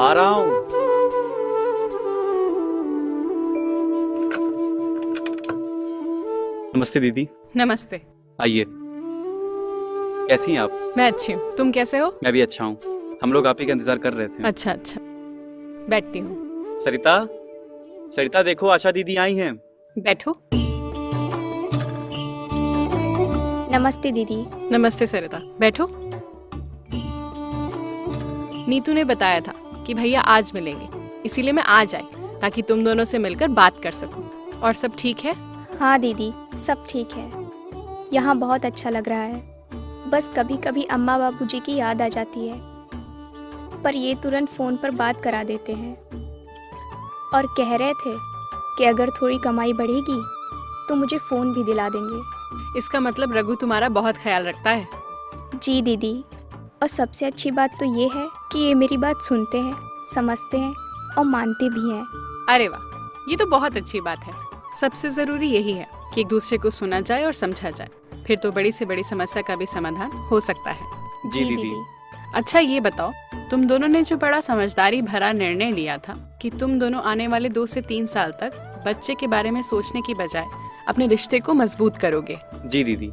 आ रहा हूँ। नमस्ते दीदी। नमस्ते। आइए। कैसी हैं आप? मैं अच्छी हूँ, तुम कैसे हो? मैं भी अच्छा हूँ। हम लोग आप ही का इंतजार कर रहे थे। अच्छा अच्छा, बैठती हूँ। सरिता, सरिता देखो आशा दीदी आई हैं। बैठो। नमस्ते दीदी। नमस्ते सरिता, बैठो। नीतू ने बताया था कि भैया आज मिलेंगे, इसीलिए मैं आज आई ताकि तुम दोनों से मिलकर बात कर सकूं। और सब ठीक है? हाँ दीदी, सब ठीक है। यहाँ बहुत अच्छा लग रहा है। बस कभी कभी अम्मा बाबूजी की याद आ जाती है, पर ये तुरंत फ़ोन पर बात करा देते हैं और कह रहे थे कि अगर थोड़ी कमाई बढ़ेगी तो मुझे फ़ोन भी दिला देंगे। इसका मतलब रघु तुम्हारा बहुत ख्याल रखता है। जी दीदी, और सबसे अच्छी बात तो ये है कि ये मेरी बात सुनते हैं, समझते हैं और मानते भी हैं। अरे वाह, ये तो बहुत अच्छी बात है। सबसे जरूरी यही है कि एक दूसरे को सुना जाए और समझा जाए, फिर तो बड़ी से बड़ी समस्या का भी समाधान हो सकता है। जी दीदी। अच्छा ये बताओ, तुम दोनों ने जो बड़ा समझदारी भरा निर्णय लिया था कि तुम दोनों आने वाले 2 से 3 साल तक बच्चे के बारे में सोचने की बजाय अपने रिश्ते को मजबूत करोगे। जी दीदी,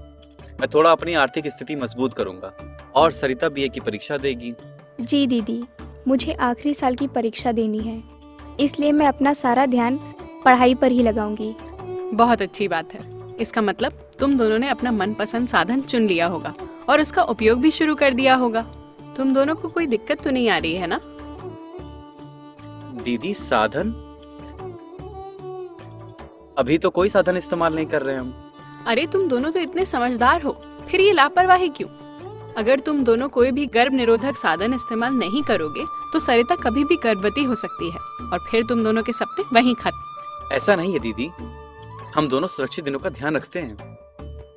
मैं थोड़ा अपनी आर्थिक स्थिति मजबूत करूंगा और सरिता बीए की परीक्षा देगी। जी दीदी, मुझे आखिरी साल की परीक्षा देनी है, इसलिए मैं अपना सारा ध्यान पढ़ाई पर ही लगाऊंगी। बहुत अच्छी बात है। इसका मतलब तुम दोनों ने अपना मनपसंद साधन चुन लिया होगा और उसका उपयोग भी शुरू कर दिया होगा। तुम दोनों को कोई दिक्कत तो नहीं आ रही है ना? दीदी साधन? अभी तो कोई साधन इस्तेमाल नहीं कर रहे हम। अरे तुम दोनों तो इतने समझदार हो, फिर ये लापरवाही क्यों? अगर तुम दोनों कोई भी गर्भ निरोधक साधन इस्तेमाल नहीं करोगे तो सरिता कभी भी गर्भवती हो सकती है और फिर तुम दोनों के सपने वहीं खत्म। ऐसा नहीं है दीदी, हम दोनों सुरक्षित दिनों का ध्यान रखते हैं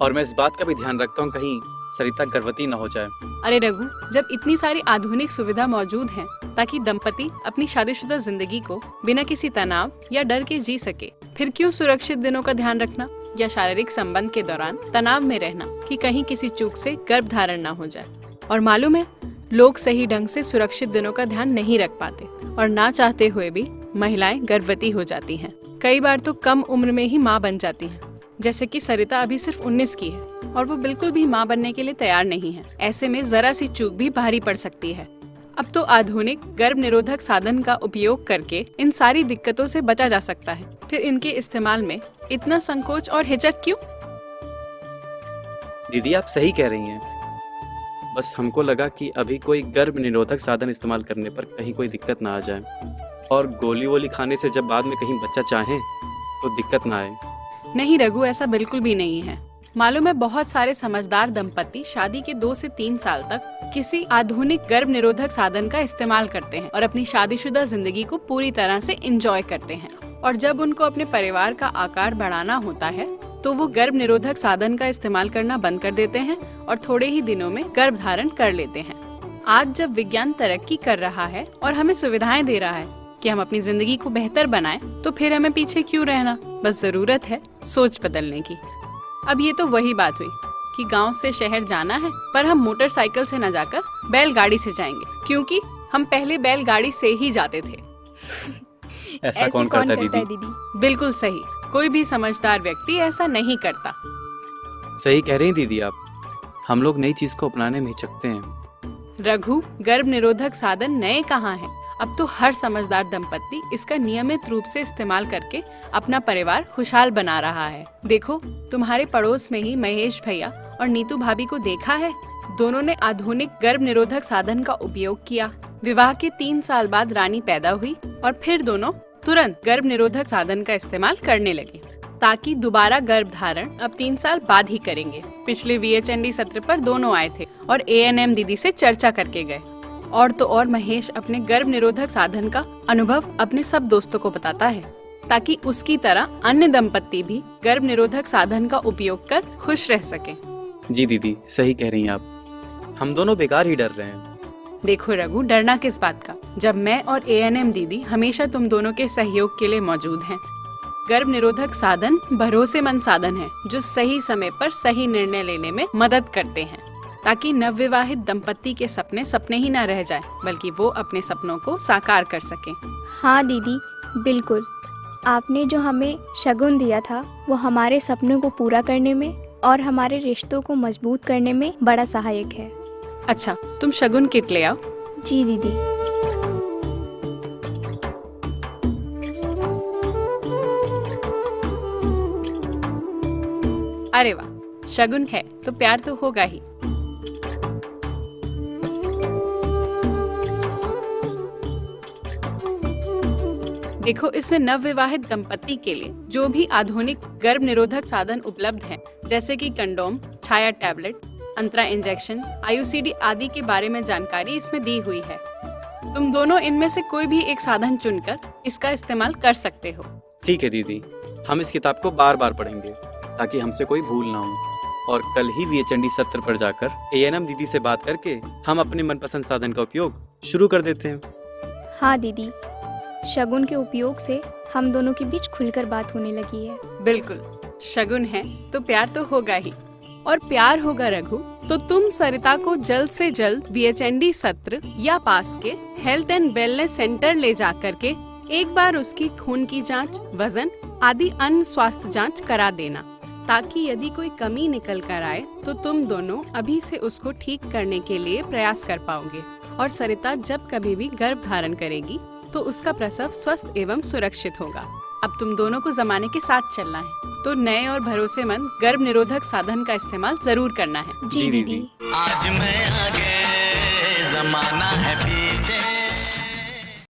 और मैं इस बात का भी ध्यान रखता हूँ कहीं सरिता गर्भवती न हो जाए। अरे रघु, जब इतनी सारी आधुनिक सुविधा मौजूद हैं ताकि दंपति अपनी शादीशुदा जिंदगी को बिना किसी तनाव या डर के जी सके, फिर क्यों सुरक्षित दिनों का ध्यान रखना या शारीरिक संबंध के दौरान तनाव में रहना कि कहीं किसी चूक से गर्भ धारण न हो जाए? और मालूम है, लोग सही ढंग से सुरक्षित दिनों का ध्यान नहीं रख पाते और ना चाहते हुए भी महिलाएं गर्भवती हो जाती हैं। कई बार तो कम उम्र में ही माँ बन जाती हैं, जैसे कि सरिता अभी सिर्फ 19 की है और वो बिल्कुल भी माँ बनने के लिए तैयार नहीं है। ऐसे में जरा सी चूक भी भारी पड़ सकती है। अब तो आधुनिक गर्भ निरोधक साधन का उपयोग करके इन सारी दिक्कतों से बचा जा सकता है। फिर इनके इस्तेमाल में इतना संकोच और हिचक क्यों? दीदी आप सही कह रही हैं, बस हमको लगा कि अभी कोई गर्भ निरोधक साधन इस्तेमाल करने पर कहीं कोई दिक्कत ना आ जाए और गोली वोली खाने से जब बाद में कहीं बच्चा चाहे तो दिक्कत ना आए। नहीं रघु, ऐसा बिल्कुल भी नहीं है। मालूम है, बहुत सारे समझदार दंपति शादी के 2 से 3 साल तक किसी आधुनिक गर्भ निरोधक साधन का इस्तेमाल करते हैं और अपनी शादीशुदा जिंदगी को पूरी तरह से एंजॉय करते हैं। और जब उनको अपने परिवार का आकार बढ़ाना होता है तो वो गर्भ निरोधक साधन का इस्तेमाल करना बंद कर देते हैं और थोड़े ही दिनों में गर्भ धारण कर लेते हैं। आज जब विज्ञान तरक्की कर रहा है और हमें सुविधाएं दे रहा है कि हम अपनी जिंदगी को बेहतर बनाएं, तो फिर हमें पीछे क्यों रहना? बस जरूरत है सोच बदलने की। अब ये तो वही बात हुई कि गांव से शहर जाना है, पर हम मोटरसाइकिल से न जाकर बैलगाड़ी से जाएंगे, क्योंकि हम पहले बैलगाड़ी से ही जाते थे। ऐसा कौन करता है दीदी? बिल्कुल सही, कोई भी समझदार व्यक्ति ऐसा नहीं करता। सही कह रही हैं दीदी आप, हम लोग नई चीज को अपनाने में हिचकते हैं। रघु, गर्भ निरोधक साधन नए कहाँ हैं? अब तो हर समझदार दंपति इसका नियमित रूप से इस्तेमाल करके अपना परिवार खुशहाल बना रहा है। देखो, तुम्हारे पड़ोस में ही महेश भैया और नीतू भाभी को देखा है, दोनों ने आधुनिक गर्भ निरोधक साधन का उपयोग किया। विवाह के 3 साल बाद रानी पैदा हुई और फिर दोनों तुरंत गर्भ निरोधक साधन का इस्तेमाल करने लगे ताकि दोबारा गर्भ धारण अब 3 साल बाद ही करेंगे। पिछले VHND सत्र पर दोनों आए थे और ANM दीदी से चर्चा करके गए। और तो और महेश अपने गर्भ निरोधक साधन का अनुभव अपने सब दोस्तों को बताता है ताकि उसकी तरह अन्य दंपति भी गर्भ निरोधक साधन का उपयोग कर खुश रह सकें। जी दीदी, सही कह रही हैं आप, हम दोनों बेकार ही डर रहे हैं। देखो रघु, डरना किस बात का, जब मैं और ANM दीदी हमेशा तुम दोनों के सहयोग के लिए मौजूद हैं। गर्भ निरोधक साधन भरोसेमंद साधन है जो सही समय पर सही निर्णय लेने में मदद करते हैं। ताकि नवविवाहित दंपत्ति के सपने सपने ही न रह जाए, बल्कि वो अपने सपनों को साकार कर सकें। हाँ दीदी, बिल्कुल। आपने जो हमें शगुन दिया था वो हमारे सपनों को पूरा करने में और हमारे रिश्तों को मजबूत करने में बड़ा सहायक है। अच्छा, तुम शगुन किट ले आओ। जी दीदी। अरे वाह, शगुन है तो प्यार तो होगा ही। देखो, इसमें नवविवाहित दंपत्ति के लिए जो भी आधुनिक गर्भ निरोधक साधन उपलब्ध हैं, जैसे कि कंडोम, छाया टैबलेट, अंतरा इंजेक्शन, IUCD आदि के बारे में जानकारी इसमें दी हुई है। तुम दोनों इनमें से कोई भी एक साधन चुनकर इसका इस्तेमाल कर सकते हो। ठीक है दीदी, हम इस किताब को बार बार पढ़ेंगे ताकि हमसे कोई भूल ना हो। और कल ही VHND सत्र पर जाकर ANM दीदी से बात करके हम अपने मनपसंद साधन का उपयोग शुरू कर देते हैं। हाँ दीदी, शगुन के उपयोग से हम दोनों के बीच खुलकर बात होने लगी है। बिल्कुल, शगुन है तो प्यार तो होगा ही। और प्यार होगा रघु, तो तुम सरिता को जल्द से जल्द VHND सत्र या पास के हेल्थ एंड वेलनेस सेंटर ले जा करके एक बार उसकी खून की जांच, वजन आदि अन्य स्वास्थ्य जांच करा देना, ताकि यदि कोई कमी निकल कर आए तो तुम दोनों अभी से उसको ठीक करने के लिए प्रयास कर पाओगे। और सरिता जब कभी भी गर्भ धारण करेगी तो उसका प्रसव स्वस्थ एवं सुरक्षित होगा। अब तुम दोनों को जमाने के साथ चलना है, तो नए और भरोसेमंद गर्भ निरोधक साधन का इस्तेमाल जरूर करना है। जी दीदी। आज मैं आगे, जमाना है